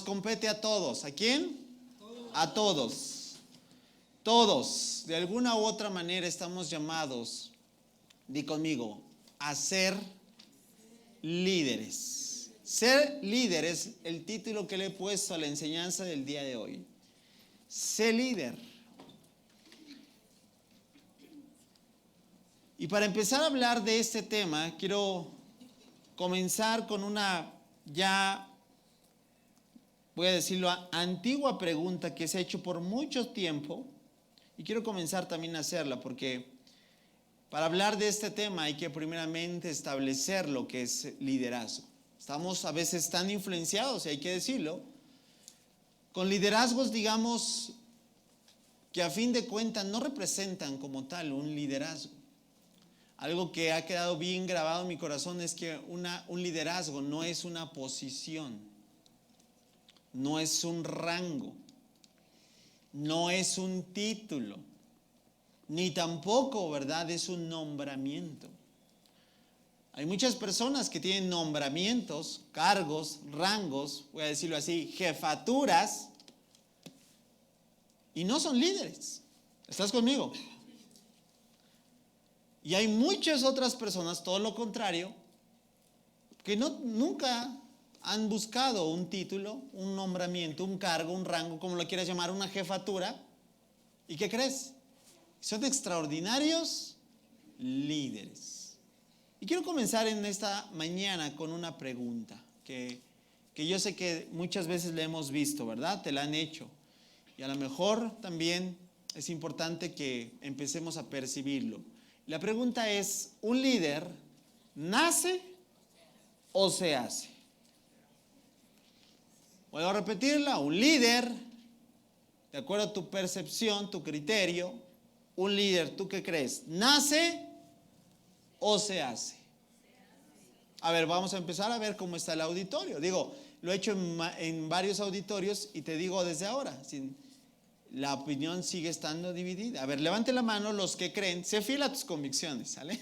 compete a todos. ¿A quién? A todos. Todos, de alguna u otra manera, estamos llamados, di conmigo, a ser líderes. Ser líder es el título que le he puesto a la enseñanza del día de hoy. Sé líder. Y para empezar a hablar de este tema, quiero comenzar con una ya, voy a decirlo, antigua pregunta que se ha hecho por mucho tiempo. Y quiero comenzar también a hacerla porque para hablar de este tema hay que primeramente establecer lo que es liderazgo. Estamos a veces tan influenciados, y hay que decirlo, con liderazgos, digamos, que a fin de cuentas no representan como tal un liderazgo. Algo que ha quedado bien grabado en mi corazón es que un liderazgo no es una posición, no es un rango, no es un título, ni tampoco, ¿verdad?, es un nombramiento. Hay muchas personas que tienen nombramientos, cargos, rangos, voy a decirlo así, jefaturas, y no son líderes. ¿Estás conmigo? Y hay muchas otras personas, todo lo contrario, que nunca han buscado un título, un nombramiento, un cargo, un rango, como lo quieras llamar, una jefatura. ¿Y qué crees? Son extraordinarios líderes. Y quiero comenzar en esta mañana con una pregunta que yo sé que muchas veces la hemos visto, ¿verdad? Te la han hecho. Y a lo mejor también es importante que empecemos a percibirlo. La pregunta es, ¿un líder nace o se hace? Voy a repetirla, un líder, de acuerdo a tu percepción, tu criterio, un líder, ¿tú qué crees? ¿Nace o se hace? A ver, vamos a empezar a ver cómo está el auditorio. Digo, lo he hecho en varios auditorios y te digo desde ahora, la opinión sigue estando dividida. A ver, levante la mano los que creen, sé fiel a tus convicciones, ¿sale?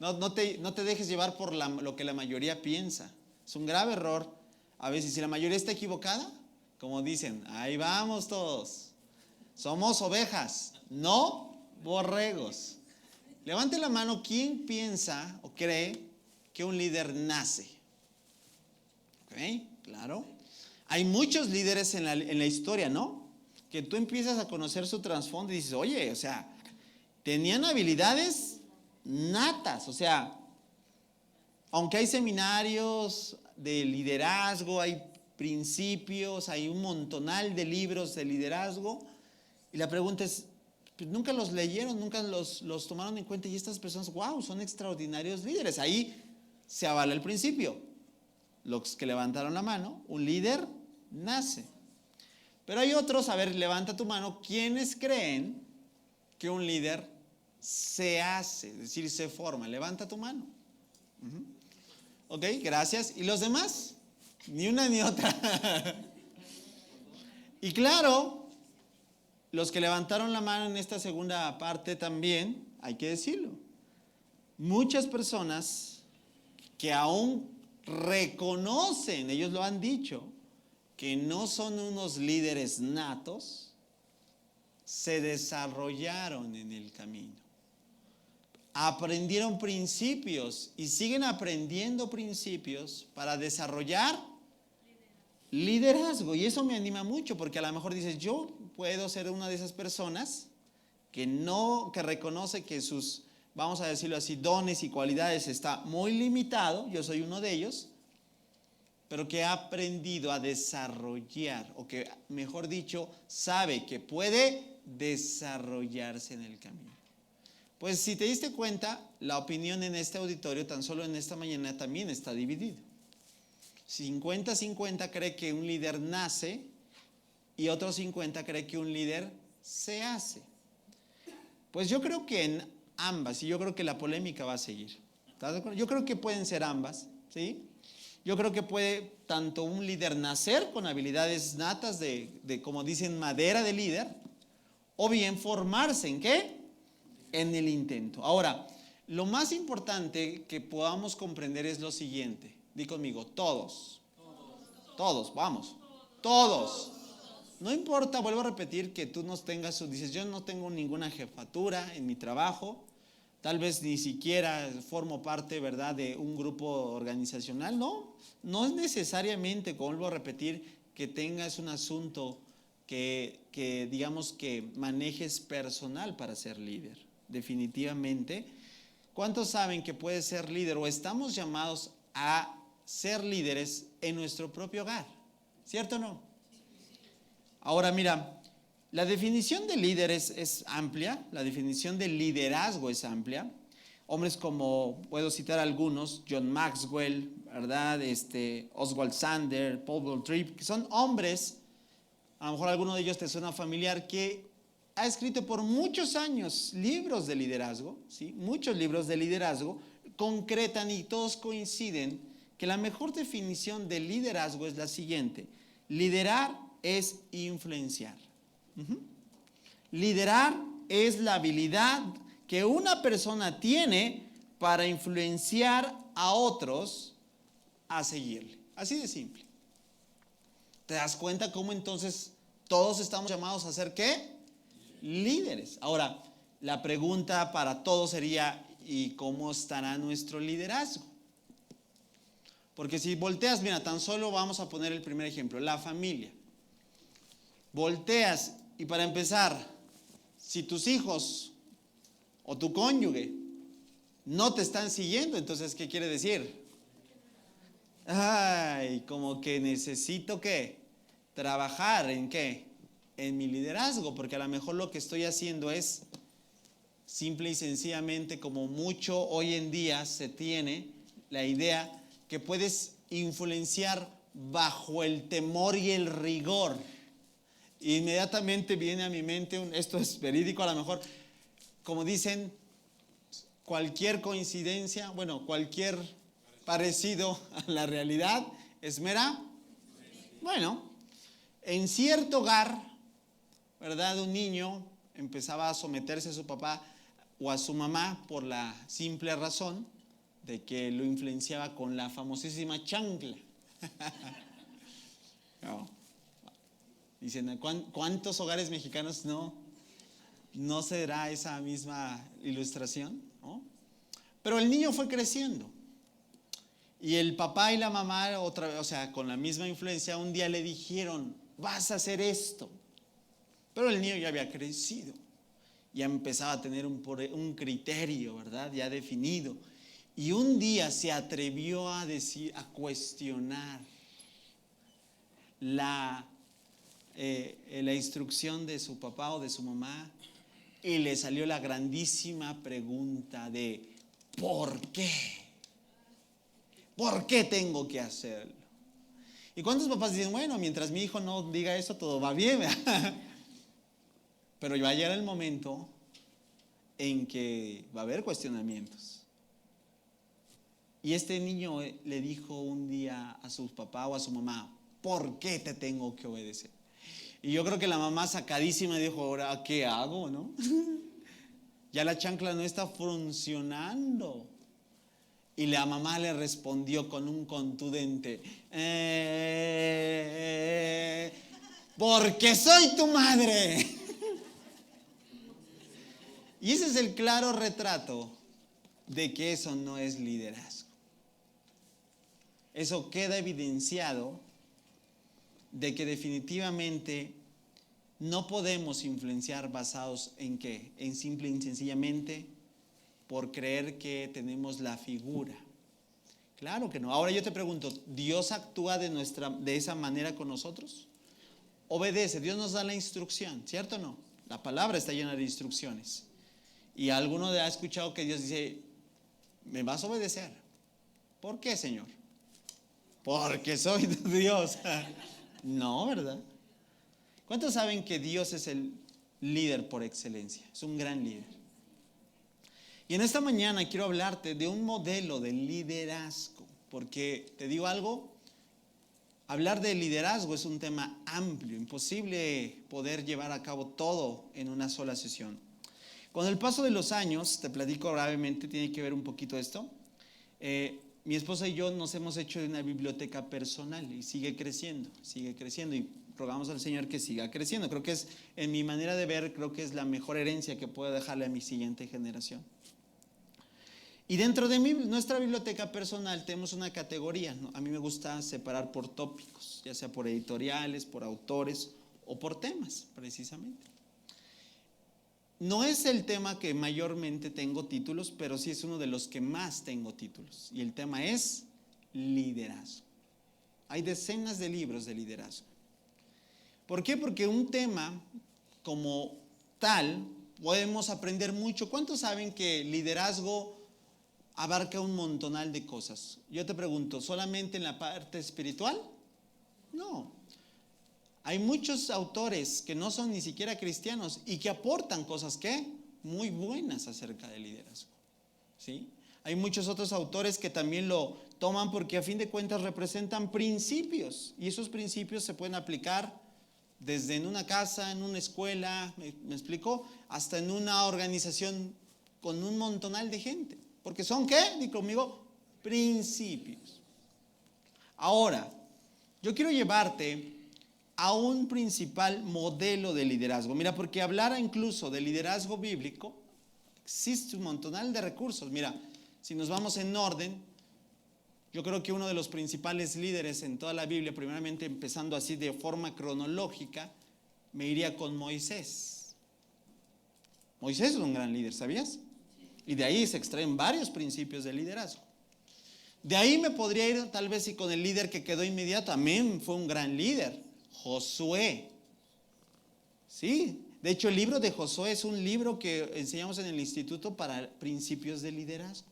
No te dejes llevar por lo que la mayoría piensa. Es un grave error. A veces, si la mayoría está equivocada, como dicen, ahí vamos todos. Somos ovejas, no borregos. Levante la mano, ¿quién piensa o cree que un líder nace? ¿Ok? Claro. Hay muchos líderes en la historia, ¿no? Que tú empiezas a conocer su trasfondo y dices, oye, o sea, tenían habilidades natas, o sea, aunque hay seminarios de liderazgo, hay principios, hay un montonal de libros de liderazgo, y la pregunta es, pues nunca los leyeron, nunca los tomaron en cuenta, y estas personas, wow, son extraordinarios líderes. Ahí se avala el principio. Los que levantaron la mano, un líder nace. Pero hay otros, a ver, levanta tu mano, ¿quiénes creen que un líder se hace? Es decir, se forma. Levanta tu mano. Ok, gracias. ¿Y los demás? Ni una ni otra. Y claro, los que levantaron la mano en esta segunda parte también, hay que decirlo. Muchas personas que aún reconocen, ellos lo han dicho, que no son unos líderes natos, se desarrollaron en el camino. Aprendieron principios y siguen aprendiendo principios para desarrollar liderazgo. Y eso me anima mucho porque a lo mejor dices, yo puedo ser una de esas personas que reconoce que sus, vamos a decirlo así, dones y cualidades está muy limitado. Yo soy uno de ellos. Pero que ha aprendido a desarrollar, o que, mejor dicho, sabe que puede desarrollarse en el camino. Pues si te diste cuenta, la opinión en este auditorio, tan solo en esta mañana, también está dividida. 50-50 cree que un líder nace y otros 50 cree que un líder se hace. Pues yo creo que en ambas, y yo creo que la polémica va a seguir. ¿Estás de acuerdo? Yo creo que pueden ser ambas, ¿sí? Yo creo que puede tanto un líder nacer con habilidades natas de como dicen, madera de líder, o bien formarse ¿en qué? En el intento. Ahora, lo más importante que podamos comprender es lo siguiente. Di conmigo, todos, vamos. Todos. No importa, vuelvo a repetir, que tú no tengas, dices, yo no tengo ninguna jefatura en mi trabajo, tal vez ni siquiera formo parte, ¿verdad?, de un grupo organizacional. No es necesariamente, vuelvo a repetir, que tengas un asunto que digamos que manejes personal para ser líder. Definitivamente. ¿Cuántos saben que puedes ser líder o estamos llamados a ser líderes en nuestro propio hogar? ¿Cierto o no? Ahora mira, la definición de líder es amplia, la definición de liderazgo es amplia. Hombres como, puedo citar algunos, John Maxwell, ¿verdad? Oswald Sander, Paul Tripp, que son hombres, a lo mejor alguno de ellos te suena familiar, que ha escrito por muchos años libros de liderazgo, ¿sí? Muchos libros de liderazgo concretan y todos coinciden que la mejor definición de liderazgo es la siguiente: liderar es influenciar. Liderar es la habilidad que una persona tiene para influenciar a otros a seguirle. Así de simple. ¿Te das cuenta cómo entonces todos estamos llamados a ser qué? Líderes. Ahora, la pregunta para todos sería, ¿y cómo estará nuestro liderazgo? Porque si volteas, mira, tan solo vamos a poner el primer ejemplo, la familia. Volteas y para empezar, si tus hijos o tu cónyuge no te están siguiendo, entonces, ¿qué quiere decir? Ay, como que necesito, ¿qué? Trabajar en ¿qué? En mi liderazgo, porque a lo mejor lo que estoy haciendo es simple y sencillamente, como mucho hoy en día se tiene la idea que puedes influenciar bajo el temor y el rigor. Inmediatamente viene a mi mente, esto es verídico a lo mejor, como dicen, cualquier coincidencia, bueno, cualquier parecido a la realidad es mera. Bueno, en cierto hogar, ¿verdad?, un niño empezaba a someterse a su papá o a su mamá por la simple razón de que lo influenciaba con la famosísima chancla. No. Dicen, ¿cuántos hogares mexicanos no se dará esa misma ilustración? ¿No? Pero el niño fue creciendo. Y el papá y la mamá, otra vez, o sea, con la misma influencia, un día le dijeron, vas a hacer esto. Pero el niño ya había crecido, ya empezaba a tener un criterio, ¿verdad?, ya definido. Y un día se atrevió a cuestionar la instrucción de su papá o de su mamá, y le salió la grandísima pregunta de ¿por qué? ¿Por qué tengo que hacerlo? ¿Y cuántos papás dicen, bueno, mientras mi hijo no diga eso, todo va bien? Pero va a llegar el momento en que va a haber cuestionamientos. Y este niño le dijo un día a su papá o a su mamá, ¿por qué te tengo que obedecer? Y yo creo que la mamá sacadísima dijo, ¿ahora qué hago, no? Ya la chancla no está funcionando. Y la mamá le respondió con un contundente, porque soy tu madre. Y ese es el claro retrato de que eso no es liderazgo. Eso queda evidenciado de que definitivamente no podemos influenciar basados en ¿qué? En simple y sencillamente por creer que tenemos la figura. Claro que no. Ahora yo te pregunto, ¿Dios actúa de esa manera con nosotros? Obedece, Dios nos da la instrucción, ¿cierto o no? La palabra está llena de instrucciones. Y alguno ha escuchado que Dios dice, ¿me vas a obedecer? ¿Por qué, Señor? Porque soy Dios. No, ¿verdad? ¿Cuántos saben que Dios es el líder por excelencia? Es un gran líder. Y en esta mañana quiero hablarte de un modelo de liderazgo, porque te digo algo, hablar de liderazgo es un tema amplio, imposible poder llevar a cabo todo en una sola sesión. Con el paso de los años, te platico brevemente, tiene que ver un poquito esto, mi esposa y yo nos hemos hecho una biblioteca personal y sigue creciendo y rogamos al Señor que siga creciendo. Creo que es, en mi manera de ver, creo que es la mejor herencia que puedo dejarle a mi siguiente generación. Y dentro de nuestra biblioteca personal tenemos una categoría, ¿no? A mí me gusta separar por tópicos, ya sea por editoriales, por autores o por temas, precisamente. No es el tema que mayormente tengo títulos, pero sí es uno de los que más tengo títulos. Y el tema es liderazgo. Hay decenas de libros de liderazgo. ¿Por qué? Porque un tema como tal podemos aprender mucho. ¿Cuántos saben que liderazgo abarca un montonal de cosas? Yo te pregunto, ¿solamente en la parte espiritual? No. Hay muchos autores que no son ni siquiera cristianos y que aportan cosas que muy buenas acerca del liderazgo, ¿sí? Hay muchos otros autores que también lo toman porque a fin de cuentas representan principios y esos principios se pueden aplicar desde en una casa, en una escuela, ¿me explico? Hasta en una organización con un montonal de gente. Porque son, ¿qué? Di conmigo, principios. Ahora, yo quiero llevarte a un principal modelo de liderazgo. Mira, porque hablar incluso de liderazgo bíblico, existe un montonal de recursos. Mira, si nos vamos en orden, yo creo que uno de los principales líderes en toda la Biblia, primeramente empezando así de forma cronológica, me iría con Moisés. Moisés es un gran líder, ¿sabías? Y de ahí se extraen varios principios de liderazgo. De ahí me podría ir tal vez y con el líder que quedó inmediato, también fue un gran líder, Josué. Sí, de hecho el libro de Josué es un libro que enseñamos en el instituto para principios de liderazgo.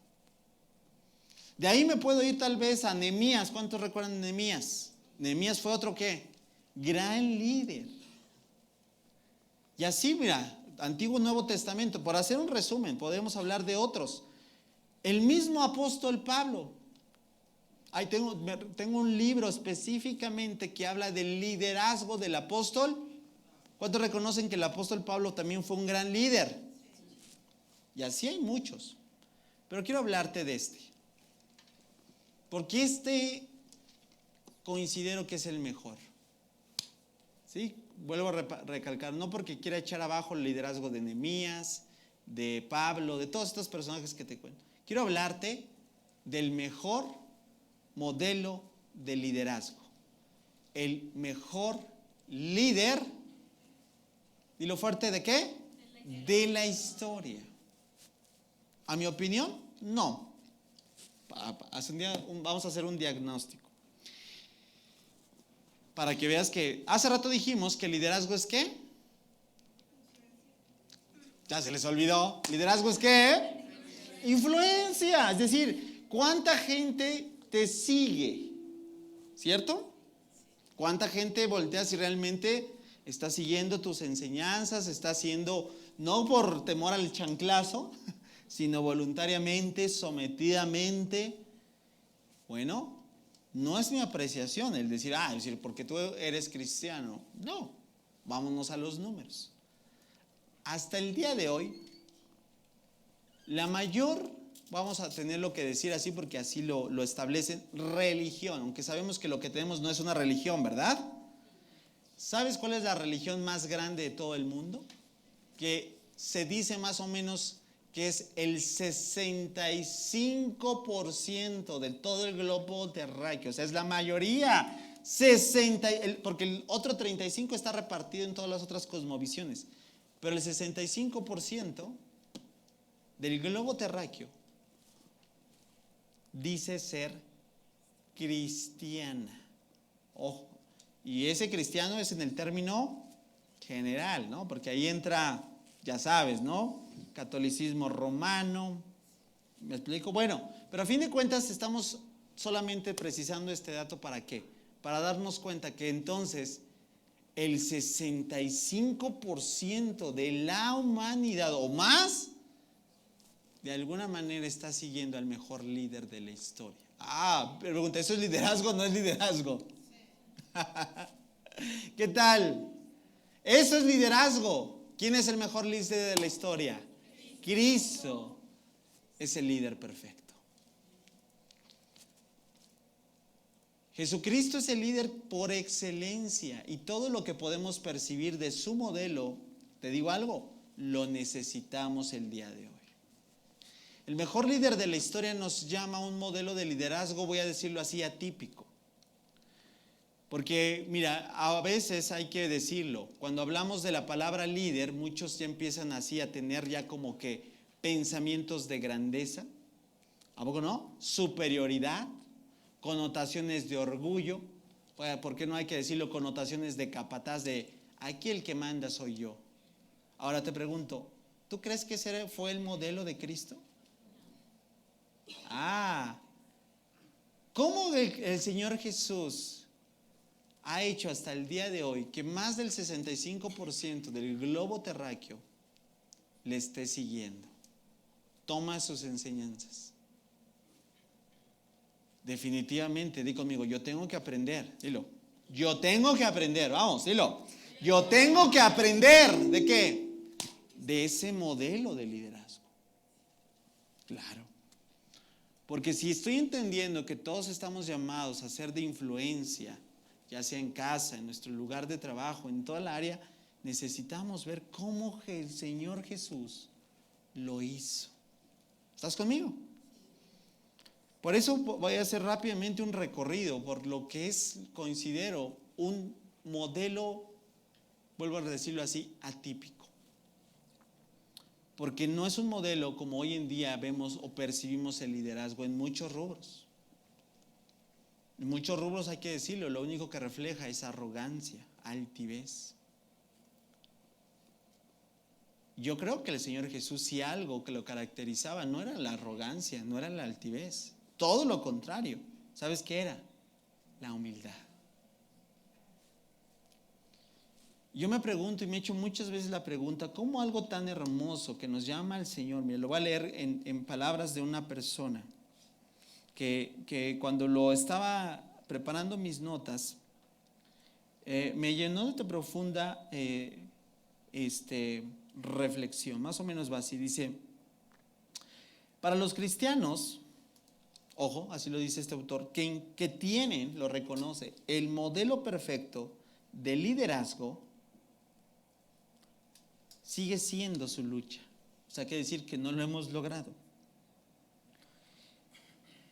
De ahí me puedo ir tal vez a Nehemías. ¿Cuántos recuerdan Nehemías? Nehemías fue otro ¿qué? Gran líder. Y así, mira, Antiguo y Nuevo Testamento. Por hacer un resumen, podemos hablar de otros. El mismo apóstol Pablo. Ahí tengo un libro específicamente que habla del liderazgo del apóstol. ¿Cuántos reconocen que el apóstol Pablo también fue un gran líder? Y así hay muchos. Pero quiero hablarte de este. Porque este considero que es el mejor. ¿Sí? Vuelvo a recalcar, no porque quiera echar abajo el liderazgo de Nehemías, de Pablo, de todos estos personajes que te cuento. Quiero hablarte del mejor modelo de liderazgo. El mejor líder, dilo fuerte, ¿de qué? De la historia. ¿A mi opinión? No. Vamos a hacer un diagnóstico. Para que veas que hace rato dijimos que liderazgo es ¿qué? Ya se les olvidó. ¿Liderazgo es qué? Influencia. Es decir, ¿cuánta gente te sigue? ¿Cierto? ¿Cuánta gente voltea si realmente está siguiendo tus enseñanzas? Está haciendo, no por temor al chanclazo, sino voluntariamente, sometidamente. Bueno, no es mi apreciación el decir, porque tú eres cristiano. No, vámonos a los números. Hasta el día de hoy, la mayor, vamos a tenerlo que decir así porque así lo establecen, religión, aunque sabemos que lo que tenemos no es una religión, ¿verdad? ¿Sabes cuál es la religión más grande de todo el mundo? Que se dice más o menos que es el 65% de todo el globo terráqueo, o sea, es la mayoría, porque el otro 35% está repartido en todas las otras cosmovisiones, pero el 65% del globo terráqueo dice ser cristiana. Ojo, y ese cristiano es en el término general, ¿no? Porque ahí entra, ya sabes, ¿no? Catolicismo romano, ¿me explico? Bueno, pero a fin de cuentas estamos solamente precisando este dato ¿para qué? Para darnos cuenta que entonces el 65% de la humanidad o más, de alguna manera está siguiendo al mejor líder de la historia. Pregunta, ¿eso es liderazgo o no es liderazgo? ¿Qué tal? Eso es liderazgo. ¿Quién es el mejor líder de la historia? Cristo es el líder perfecto. Jesucristo es el líder por excelencia y todo lo que podemos percibir de su modelo, te digo algo, lo necesitamos el día de hoy. El mejor líder de la historia nos llama a un modelo de liderazgo, voy a decirlo así, atípico. Porque, mira, a veces hay que decirlo, cuando hablamos de la palabra líder, muchos ya empiezan así a tener ya como que pensamientos de grandeza, ¿a poco no? Superioridad, connotaciones de orgullo, ¿por qué no hay que decirlo? Connotaciones de capataz, de aquí el que manda soy yo. Ahora te pregunto, ¿tú crees que ese fue el modelo de Cristo? ¿Cómo el Señor Jesús ha hecho hasta el día de hoy que más del 65% del globo terráqueo le esté siguiendo? Toma sus enseñanzas. Definitivamente, di conmigo, yo tengo que aprender, dilo. Yo tengo que aprender, vamos, dilo. Yo tengo que aprender, ¿de qué? De ese modelo de liderazgo. Claro. Porque si estoy entendiendo que todos estamos llamados a ser de influencia, ya sea en casa, en nuestro lugar de trabajo, en toda la área, necesitamos ver cómo el Señor Jesús lo hizo. ¿Estás conmigo? Por eso voy a hacer rápidamente un recorrido por lo que es, considero, un modelo, vuelvo a decirlo así, atípico. Porque no es un modelo como hoy en día vemos o percibimos el liderazgo en muchos rubros. En muchos rubros hay que decirlo, lo único que refleja es arrogancia, altivez. Yo creo que el Señor Jesús, si algo que lo caracterizaba, no era la arrogancia, no era la altivez. Todo lo contrario. ¿Sabes qué era? La humildad. Yo me pregunto y me he hecho muchas veces la pregunta, ¿cómo algo tan hermoso que nos llama al Señor? Mira, lo voy a leer en palabras de una persona que cuando lo estaba preparando mis notas, me llenó de profunda reflexión. Más o menos va así, dice, para los cristianos, ojo, así lo dice este autor, que tienen, lo reconoce, el modelo perfecto de liderazgo, sigue siendo su lucha. O sea, quiere decir que no lo hemos logrado.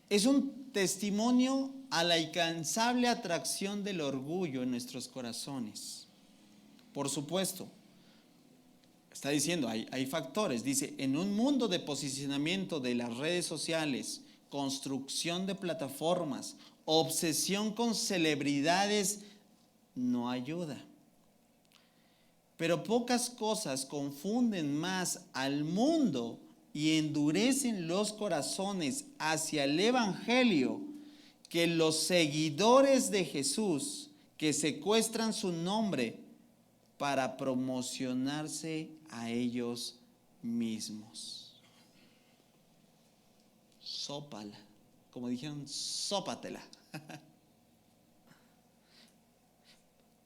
Es un testimonio a la incansable atracción del orgullo en nuestros corazones. Por supuesto, está diciendo, hay factores. Dice, en un mundo de posicionamiento de las redes sociales, construcción de plataformas, obsesión con celebridades, no ayuda. Pero pocas cosas confunden más al mundo y endurecen los corazones hacia el Evangelio que los seguidores de Jesús que secuestran su nombre para promocionarse a ellos mismos. Sópala, como dijeron, sópatela.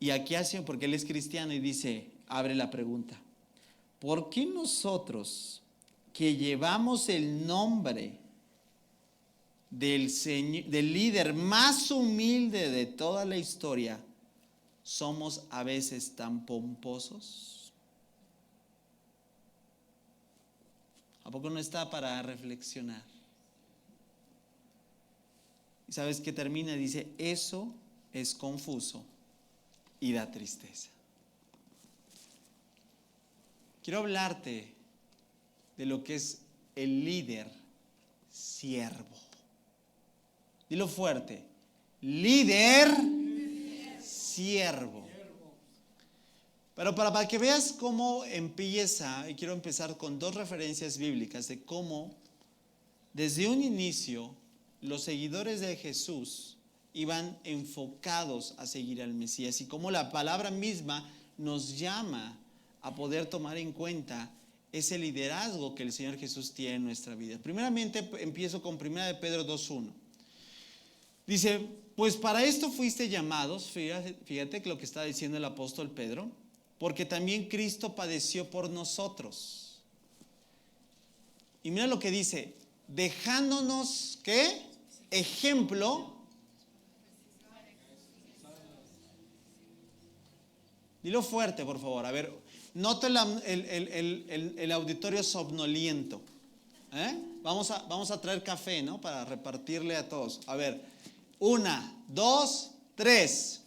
Y aquí hace, porque él es cristiano y dice, abre la pregunta, ¿por qué nosotros que llevamos el nombre del líder más humilde de toda la historia, somos a veces tan pomposos? ¿A poco no está para reflexionar? ¿Y sabes qué termina? Dice, eso es confuso y da tristeza. Quiero hablarte de lo que es el líder siervo. Dilo fuerte. Líder siervo. Pero para que veas cómo empieza, y quiero empezar con dos referencias bíblicas de cómo desde un inicio los seguidores de Jesús iban enfocados a seguir al Mesías y cómo la palabra misma nos llama a poder tomar en cuenta ese liderazgo que el Señor Jesús tiene en nuestra vida. Primeramente empiezo con 1 Pedro 2:1. Dice, pues para esto fuiste llamados, fíjate que lo que está diciendo el apóstol Pedro, porque también Cristo padeció por nosotros. Y mira lo que dice, dejándonos, ¿qué? Ejemplo Dilo fuerte, por favor. A ver, noto el auditorio somnoliento. Vamos a traer café, ¿no? Para repartirle a todos. A ver, 1, 2, 3.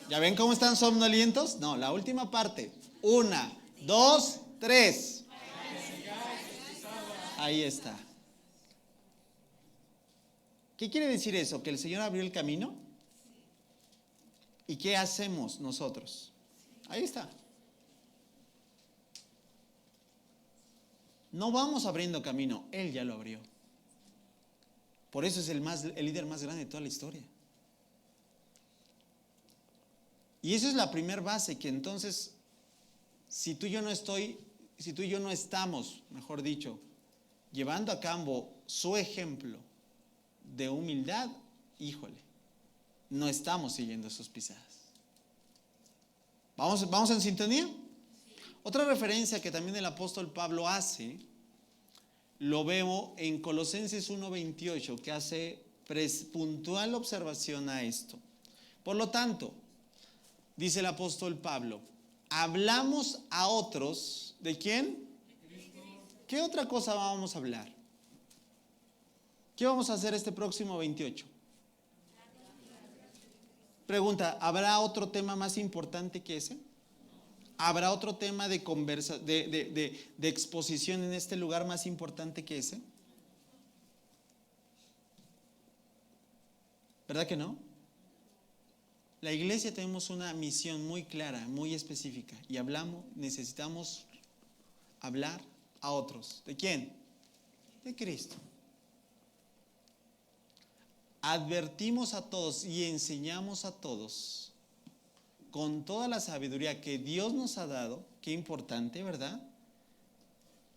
¿Ya ven cómo están somnolientos? No, la última parte. 1, 2, 3. Ahí está. ¿Qué quiere decir eso? ¿Que el Señor abrió el camino? ¿Y qué hacemos nosotros? Ahí está. No vamos abriendo camino, Él ya lo abrió. Por eso es el líder más grande de toda la historia. Y esa es la primera base, que entonces, si tú y yo no estamos, mejor dicho, llevando a cabo su ejemplo de humildad, híjole, no estamos siguiendo sus pisadas. ¿Vamos en sintonía? Otra referencia que también el apóstol Pablo hace, lo veo en Colosenses 1:28, que hace puntual observación a esto. Por lo tanto, dice el apóstol Pablo, hablamos a otros, ¿de quién? ¿Qué otra cosa vamos a hablar? ¿Qué vamos a hacer este próximo 28? Pregunta, ¿habrá otro tema más importante que ese? ¿Habrá otro tema de exposición en este lugar más importante que ese? ¿Verdad que no? La iglesia tenemos una misión muy clara, muy específica, y necesitamos hablar a otros. ¿De quién? De Cristo. Advertimos a todos y enseñamos a todos con toda la sabiduría que Dios nos ha dado. Qué importante, ¿verdad?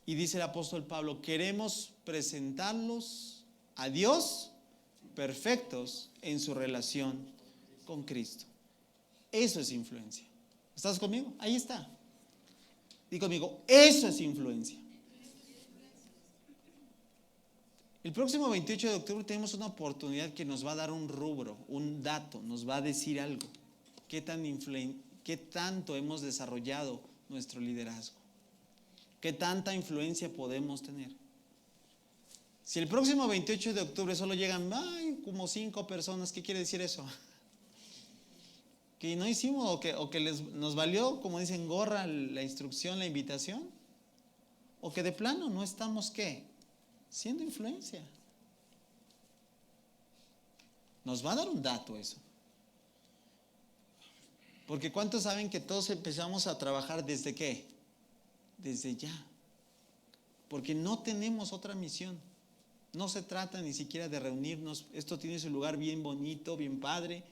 Y dice el apóstol Pablo, queremos presentarlos a Dios perfectos en su relación con Cristo. Eso es influencia. ¿Estás conmigo? Ahí está. Di conmigo, eso es influencia. El próximo 28 de octubre tenemos una oportunidad que nos va a dar un rubro, un dato, nos va a decir algo. ¿Qué tanto hemos desarrollado nuestro liderazgo? ¿Qué tanta influencia podemos tener? Si el próximo 28 de octubre solo llegan como 5 personas, ¿qué quiere decir eso? Que no hicimos o que nos valió, como dicen, gorra la instrucción, la invitación, o que de plano no estamos, ¿qué? Siendo influencia. Nos va a dar un dato eso. Porque ¿cuántos saben que todos empezamos a trabajar desde qué? Desde ya. Porque no tenemos otra misión. No se trata ni siquiera de reunirnos. Esto tiene su lugar bien bonito, bien padre.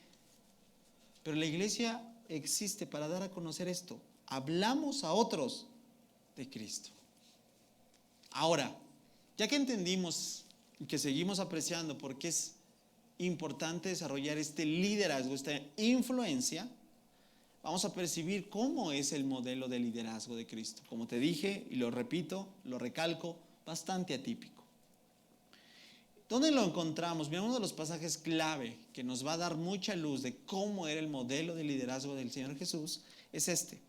Pero la iglesia existe para dar a conocer esto. Hablamos a otros de Cristo. Ahora, ya que entendimos y que seguimos apreciando por qué es importante desarrollar este liderazgo, esta influencia, vamos a percibir cómo es el modelo de liderazgo de Cristo. Como te dije, y lo repito, lo recalco, bastante atípico. ¿Dónde lo encontramos? Mira, uno de los pasajes clave que nos va a dar mucha luz de cómo era el modelo de liderazgo del Señor Jesús es este.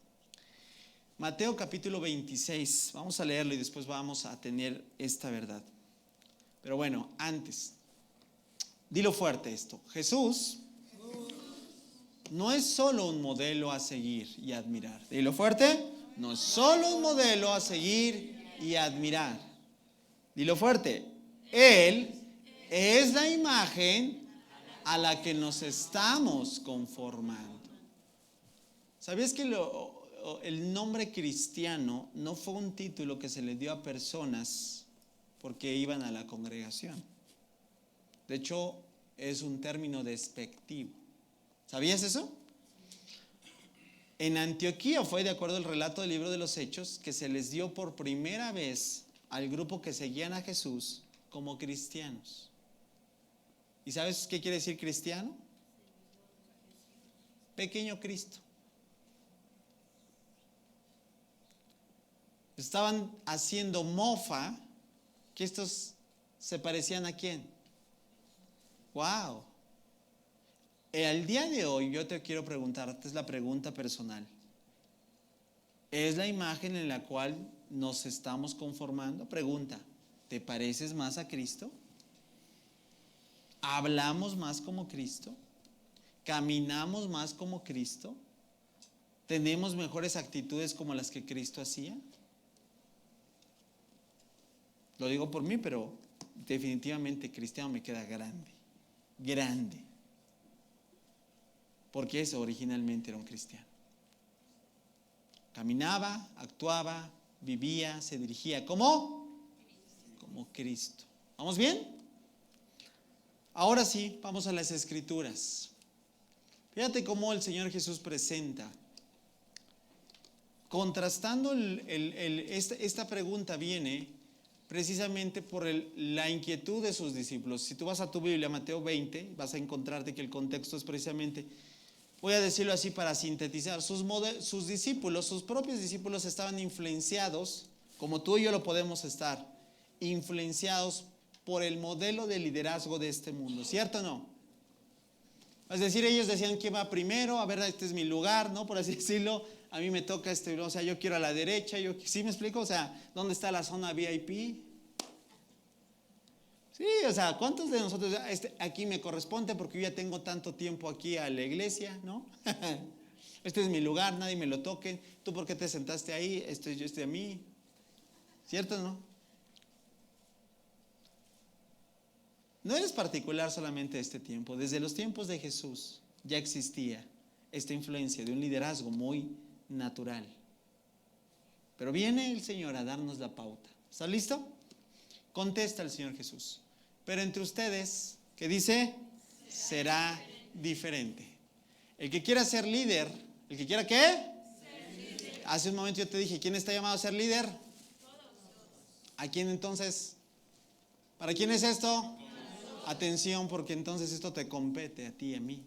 Mateo capítulo 26. Vamos a leerlo y después vamos a tener esta verdad. Pero bueno, antes, dilo fuerte esto. Jesús no es solo un modelo a seguir y admirar. Dilo fuerte. No es solo un modelo a seguir y admirar. Dilo fuerte. Él es la imagen a la que nos estamos conformando. ¿Sabías que el nombre cristiano no fue un título que se le dio a personas porque iban a la congregación? De hecho, es un término despectivo. ¿Sabías eso? En Antioquía fue, de acuerdo al relato del libro de los Hechos, que se les dio por primera vez al grupo que seguían a Jesús como cristianos. ¿Y sabes qué quiere decir cristiano? Pequeño Cristo. Estaban haciendo mofa que estos se parecían ¿a quién? ¡Wow! Al día de hoy yo te quiero preguntarte, es la pregunta personal. ¿Es la imagen en la cual nos estamos conformando? Pregunta, ¿te pareces más a Cristo? ¿Hablamos más como Cristo? ¿Caminamos más como Cristo? ¿Tenemos mejores actitudes como las que Cristo hacía? Lo digo por mí, pero definitivamente cristiano me queda grande, grande. Porque eso originalmente era un cristiano. Caminaba, actuaba, vivía, se dirigía como Cristo. ¿Vamos bien? Ahora sí, vamos a las Escrituras. Fíjate cómo el Señor Jesús presenta, contrastando esta pregunta viene precisamente por la inquietud de sus discípulos. Si tú vas a tu Biblia, Mateo 20, vas a encontrarte que el contexto es precisamente, voy a decirlo así para sintetizar, sus discípulos, sus propios discípulos estaban influenciados, como tú y yo lo podemos estar, influenciados por el modelo de liderazgo de este mundo, ¿cierto o no? Es decir, ellos decían quién va primero, a ver, este es mi lugar, ¿no? Por así decirlo, a mí me toca o sea, yo quiero a la derecha, ¿sí me explico? O sea, ¿dónde está la zona VIP? Sí, o sea, ¿cuántos de nosotros aquí me corresponde porque yo ya tengo tanto tiempo aquí a la iglesia, ¿no? Este es mi lugar, nadie me lo toque. ¿Tú por qué te sentaste ahí? Yo estoy a mí. ¿Cierto o no? No eres particular solamente de este tiempo. Desde los tiempos de Jesús ya existía esta influencia de un liderazgo muy natural. Pero viene el Señor a darnos la pauta. ¿Está listo? Contesta el Señor Jesús. Pero entre ustedes, ¿qué dice? Será diferente. El que quiera ser líder, ¿el que quiera qué? Hace un momento yo te dije, ¿quién está llamado a ser líder? ¿A quién entonces? ¿Para quién es esto? Atención, porque entonces esto te compete a ti y a mí.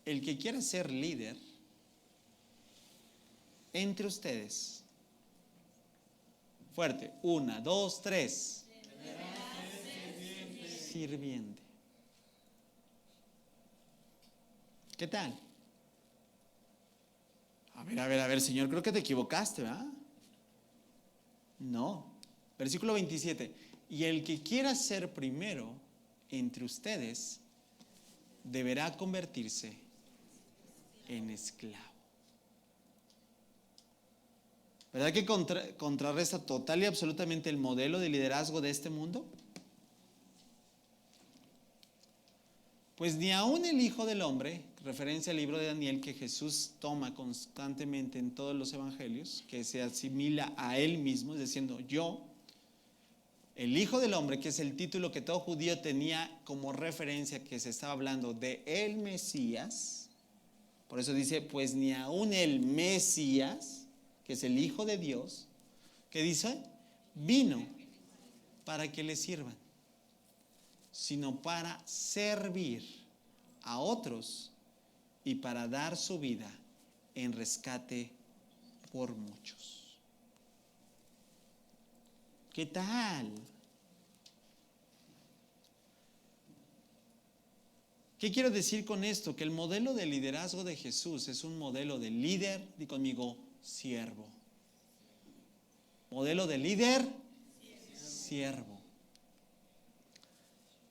El que quiera ser líder entre ustedes. Fuerte. 1, 2, 3. Sirviente. ¿Qué tal? A ver, Señor, creo que te equivocaste, ¿verdad? No. Versículo 27. Y el que quiera ser primero entre ustedes deberá convertirse en esclavo. ¿Verdad que contrarresta total y absolutamente el modelo de liderazgo de este mundo? Pues ni aun el Hijo del Hombre, referencia al libro de Daniel que Jesús toma constantemente en todos los evangelios, que se asimila a él mismo, es diciendo yo, el Hijo del Hombre, que es el título que todo judío tenía como referencia, que se estaba hablando de el Mesías. Por eso dice, pues ni aun el Mesías, que es el Hijo de Dios, que dice, vino para que le sirvan, sino para servir a otros y para dar su vida en rescate por muchos. ¿Qué tal? ¿Qué quiero decir con esto? Que el modelo de liderazgo de Jesús es un modelo de líder, di conmigo, siervo. Modelo de líder, siervo.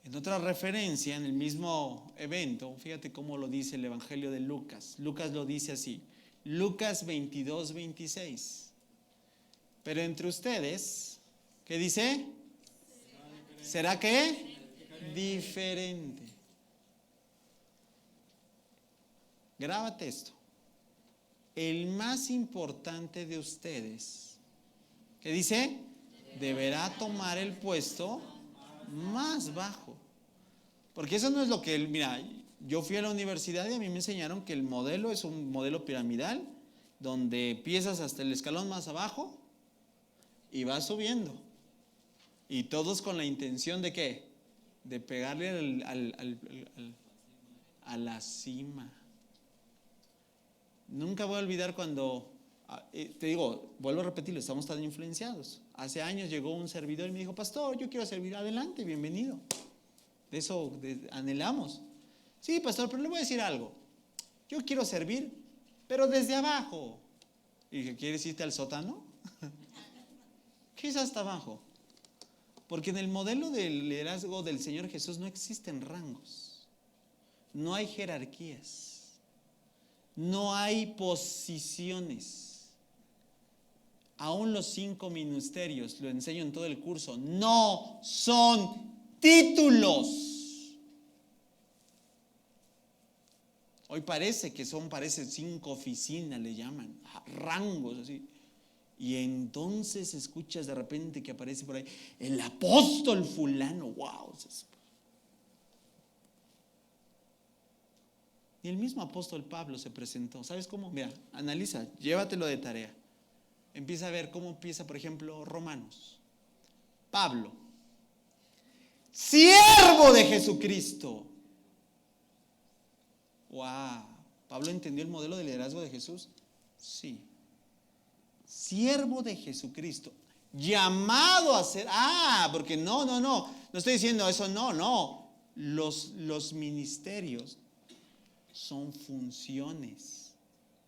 En otra referencia, en el mismo evento, fíjate cómo lo dice el Evangelio de Lucas. Lucas lo dice así, Lucas 22, 26. Pero entre ustedes, ¿qué dice? ¿Será qué? Diferente. Grábate esto. El más importante de ustedes, ¿qué dice? Deberá tomar el puesto más bajo. Porque eso no es lo que mira, yo fui a la universidad y a mí me enseñaron que el modelo es un modelo piramidal, donde empiezas hasta el escalón más abajo y vas subiendo. Y todos con la intención de ¿qué? De pegarle a la cima. Nunca voy a olvidar cuando, te digo, vuelvo a repetirlo, estamos tan influenciados. Hace años llegó un servidor y me dijo, pastor, yo quiero servir, adelante, bienvenido. De eso anhelamos. Sí, pastor, pero le voy a decir algo. Yo quiero servir, pero desde abajo. Y dije, ¿quieres irte al sótano? ¿Qué es hasta abajo? Porque en el modelo del liderazgo del Señor Jesús no existen rangos, no hay jerarquías, no hay posiciones. Aún los 5 ministerios, lo enseño en todo el curso, no son títulos. Hoy parece 5 oficinas, le llaman, rangos así. Y entonces escuchas de repente que aparece por ahí el apóstol fulano. ¡Wow! Y el mismo apóstol Pablo se presentó. ¿Sabes cómo? Mira, analiza, llévatelo de tarea. Empieza a ver cómo empieza, por ejemplo, Romanos. Pablo, siervo de Jesucristo. ¡Wow! ¿Pablo entendió el modelo de liderazgo de Jesús? Sí. Siervo de Jesucristo, llamado a ser, porque no estoy diciendo eso, no, los ministerios son funciones,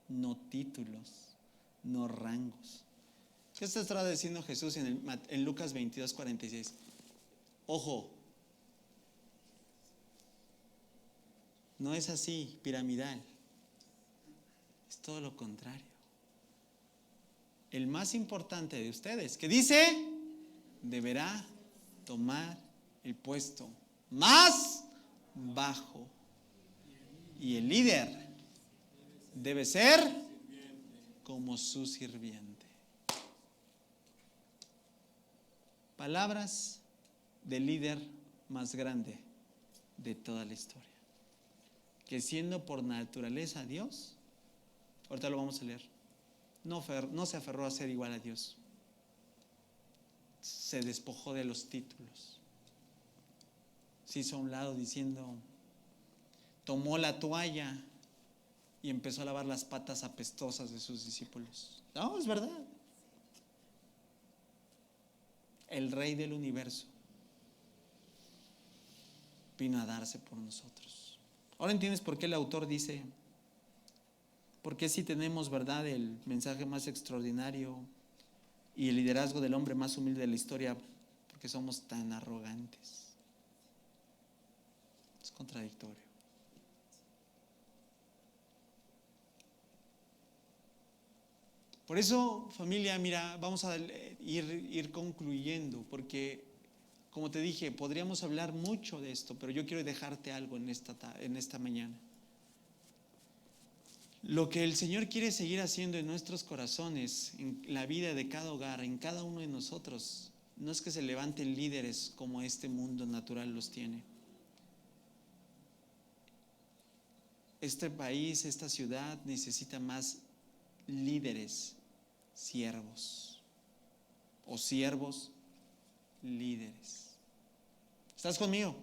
no títulos, no rangos. ¿Qué está diciendo Jesús en Lucas 22:46? Ojo, no es así, piramidal, es todo lo contrario. El más importante de ustedes, que dice, deberá tomar el puesto más bajo. Y el líder debe ser como su sirviente. Palabras del líder más grande de toda la historia. Que siendo por naturaleza Dios, ahorita lo vamos a leer. No se aferró a ser igual a Dios. Se despojó de los títulos. Se hizo a un lado diciendo, tomó la toalla y empezó a lavar las patas apestosas de sus discípulos. No, es verdad. El Rey del universo vino a darse por nosotros. Ahora entiendes por qué el autor dice, porque si tenemos, ¿verdad?, el mensaje más extraordinario y el liderazgo del hombre más humilde de la historia, porque somos tan arrogantes. Es contradictorio. Por eso, familia, mira, vamos a ir concluyendo, porque, como te dije, podríamos hablar mucho de esto, pero yo quiero dejarte algo en esta mañana. Lo que el Señor quiere seguir haciendo en nuestros corazones, en la vida de cada hogar, en cada uno de nosotros, no es que se levanten líderes como este mundo natural los tiene. Este país, esta ciudad necesita más líderes, siervos, o siervos líderes. ¿Estás conmigo?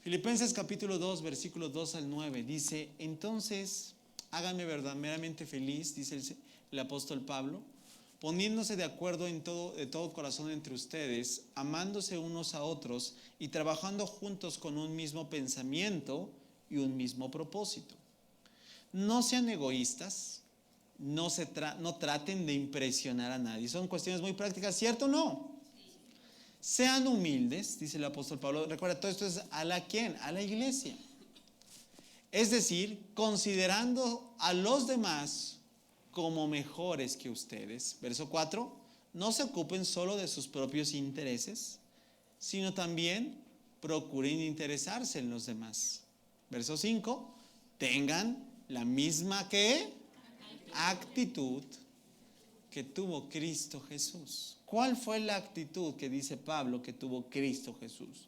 Filipenses capítulo 2, versículos 2 al 9, dice, entonces, háganme verdaderamente feliz, dice el apóstol Pablo, poniéndose de acuerdo de todo corazón entre ustedes, amándose unos a otros y trabajando juntos con un mismo pensamiento y un mismo propósito. No sean egoístas, no traten de impresionar a nadie. Son cuestiones muy prácticas, ¿cierto o no? Sean humildes, dice el apóstol Pablo. Recuerda, todo esto es ¿a la quién? A la iglesia. Es decir, considerando a los demás como mejores que ustedes. Verso 4, no se ocupen solo de sus propios intereses, sino también procuren interesarse en los demás. Verso 5, tengan la misma actitud que tuvo Cristo Jesús. ¿Cuál fue la actitud que dice Pablo que tuvo Cristo Jesús?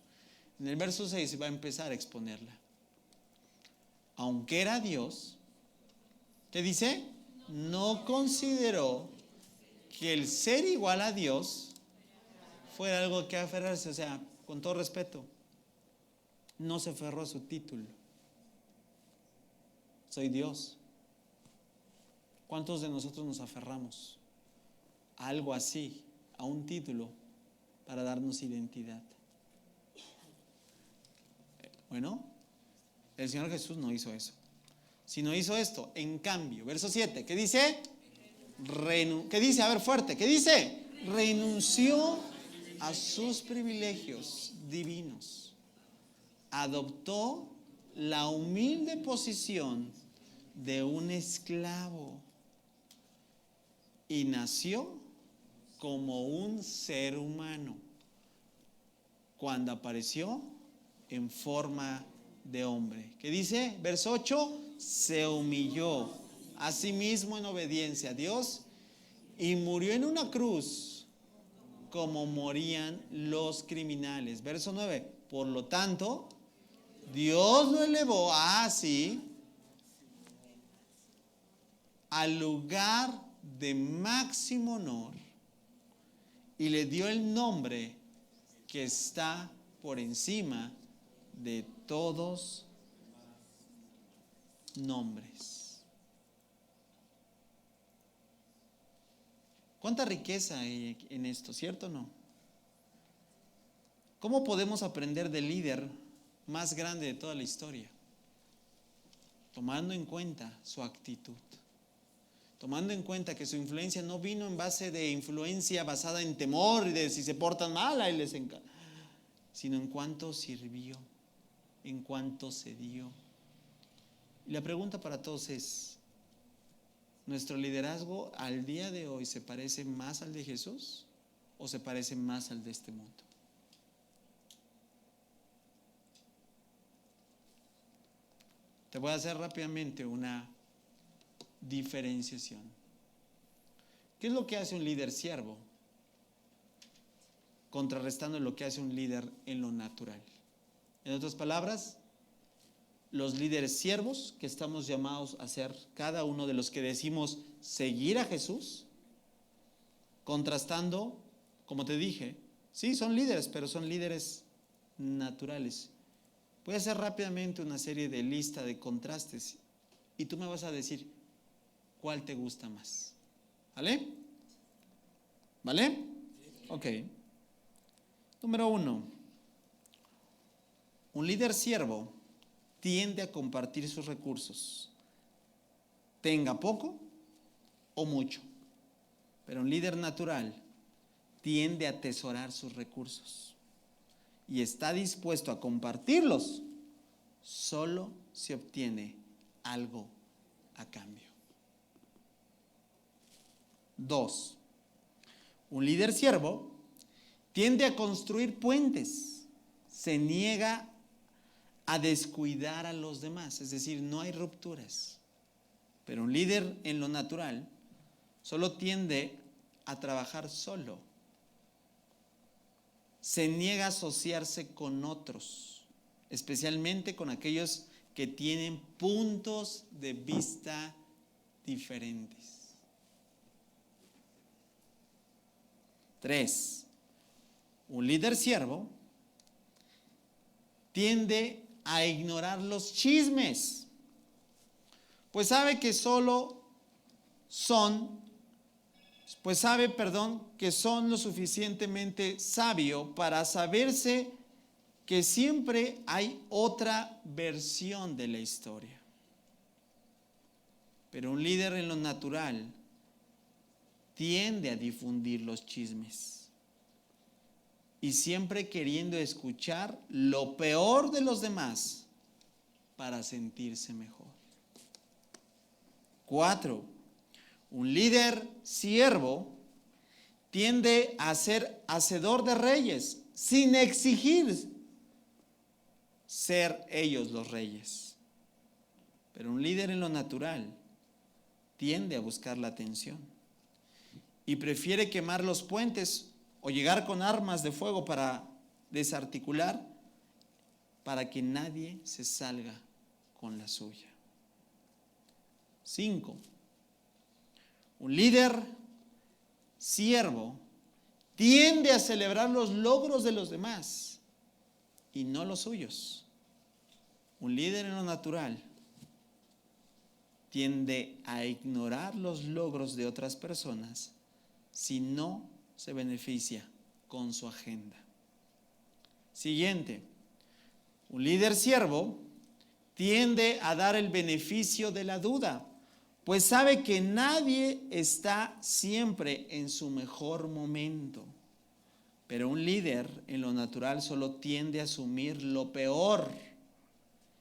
En el verso 6 va a empezar a exponerla. Aunque era Dios, ¿qué dice? No consideró que el ser igual a Dios fuera algo que aferrarse. O sea, con todo respeto, no se aferró a su título. Soy Dios. ¿Cuántos de nosotros nos aferramos a algo así, a un título, para darnos identidad? Bueno, el Señor Jesús no hizo eso, sino hizo esto. En cambio, verso 7, ¿qué dice? ¿Qué dice? A ver, fuerte, ¿qué dice? Renunció a sus privilegios divinos. Adoptó la humilde posición de un esclavo y nació como un ser humano cuando apareció en forma de hombre. ¿Qué dice? Verso 8, se humilló a sí mismo en obediencia a Dios y murió en una cruz como morían los criminales. Verso 9, por lo tanto, Dios lo elevó así al lugar de máximo honor y le dio el nombre que está por encima de todos nombres. ¿Cuánta riqueza hay en esto, cierto o no? ¿Cómo podemos aprender del líder más grande de toda la historia? Tomando en cuenta su actitud. Tomando en cuenta que su influencia no vino en base de influencia basada en temor y de si se portan mal, ahí les encanta, sino en cuanto sirvió, en cuanto se dio. Y la pregunta para todos es, ¿nuestro liderazgo al día de hoy se parece más al de Jesús o se parece más al de este mundo? Te voy a hacer rápidamente una diferenciación. ¿Qué es lo que hace un líder siervo? Contrarrestando lo que hace un líder en lo natural. En otras palabras, los líderes siervos que estamos llamados a ser, cada uno de los que decimos seguir a Jesús, contrastando, como te dije, sí, son líderes, pero son líderes naturales. Voy a hacer rápidamente una serie de lista de contrastes y tú me vas a decir cuál te gusta más. ¿Vale? ¿Vale? Ok. Número 1. Un líder siervo tiende a compartir sus recursos, tenga poco o mucho. Pero un líder natural tiende a atesorar sus recursos y está dispuesto a compartirlos solo si obtiene algo a cambio. 2. Un líder siervo tiende a construir puentes, se niega a descuidar a los demás, es decir, no hay rupturas. Pero un líder en lo natural solo tiende a trabajar solo. Se niega a asociarse con otros, especialmente con aquellos que tienen puntos de vista diferentes. 3. Un líder siervo tiende a ignorar los chismes, pues sabe que que son lo suficientemente sabio para saberse que siempre hay otra versión de la historia. Pero un líder en lo natural tiende a difundir los chismes y siempre queriendo escuchar lo peor de los demás para sentirse mejor. 4. Un líder siervo tiende a ser hacedor de reyes sin exigir ser ellos los reyes. Pero un líder en lo natural tiende a buscar la atención y prefiere quemar los puentes o llegar con armas de fuego para desarticular, para que nadie se salga con la suya. 5. Un líder siervo tiende a celebrar los logros de los demás y no los suyos. Un líder en lo natural tiende a ignorar los logros de otras personas si no se beneficia con su agenda. Siguiente. Un líder siervo tiende a dar el beneficio de la duda, pues sabe que nadie está siempre en su mejor momento. Pero un líder en lo natural solo tiende a asumir lo peor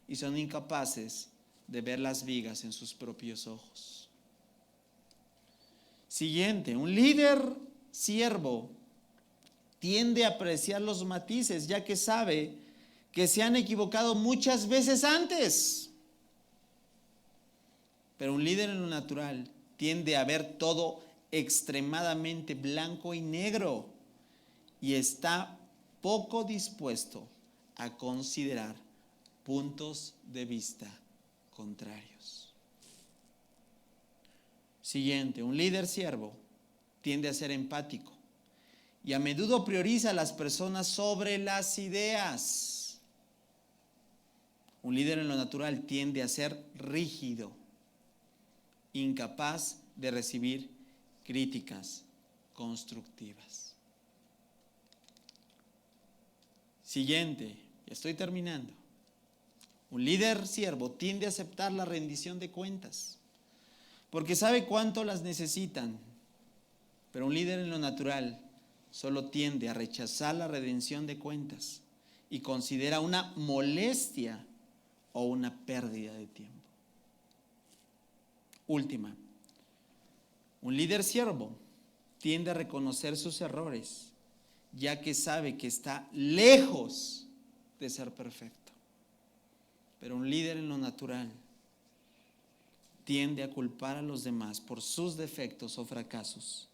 y son incapaces de ver las vigas en sus propios ojos. Siguiente, un líder siervo tiende a apreciar los matices, ya que sabe que se han equivocado muchas veces antes. Pero un líder en lo natural tiende a ver todo extremadamente blanco y negro y está poco dispuesto a considerar puntos de vista contrarios. Siguiente, un líder siervo tiende a ser empático y a menudo prioriza a las personas sobre las ideas. Un líder en lo natural tiende a ser rígido, incapaz de recibir críticas constructivas. Siguiente, ya estoy terminando. Un líder siervo tiende a aceptar la rendición de cuentas, porque sabe cuánto las necesitan. Pero un líder en lo natural solo tiende a rechazar la rendición de cuentas y considera una molestia o una pérdida de tiempo. Última, un líder siervo tiende a reconocer sus errores, ya que sabe que está lejos de ser perfecto. Pero un líder en lo natural tiende a culpar a los demás por sus defectos o fracasos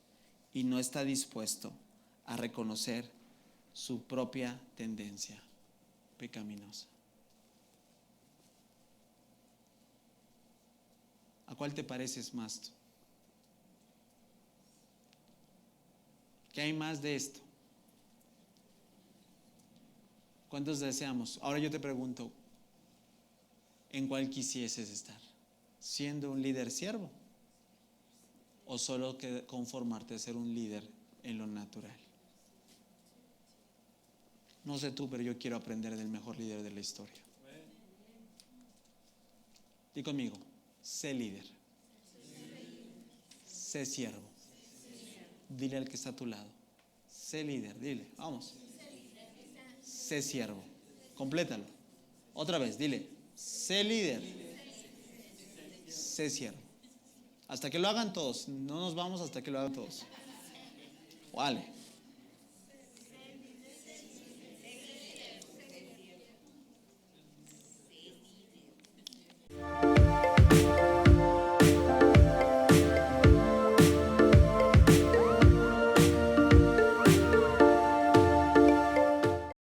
y no está dispuesto a reconocer su propia tendencia pecaminosa. ¿A cuál te pareces más tú? ¿Qué hay más de esto? ¿Cuántos deseamos? Ahora yo te pregunto, ¿en cuál quisieses estar? ¿Siendo un líder siervo? ¿O solo conformarte a ser un líder en lo natural? No sé tú, pero yo quiero aprender del mejor líder de la historia. Di conmigo, sé líder. Sé siervo. Dile al que está a tu lado, sé líder, dile, vamos. Sé siervo. Complétalo. Otra vez, dile, sé líder. Sé siervo. Hasta que lo hagan todos. No nos vamos hasta que lo hagan todos. Vale.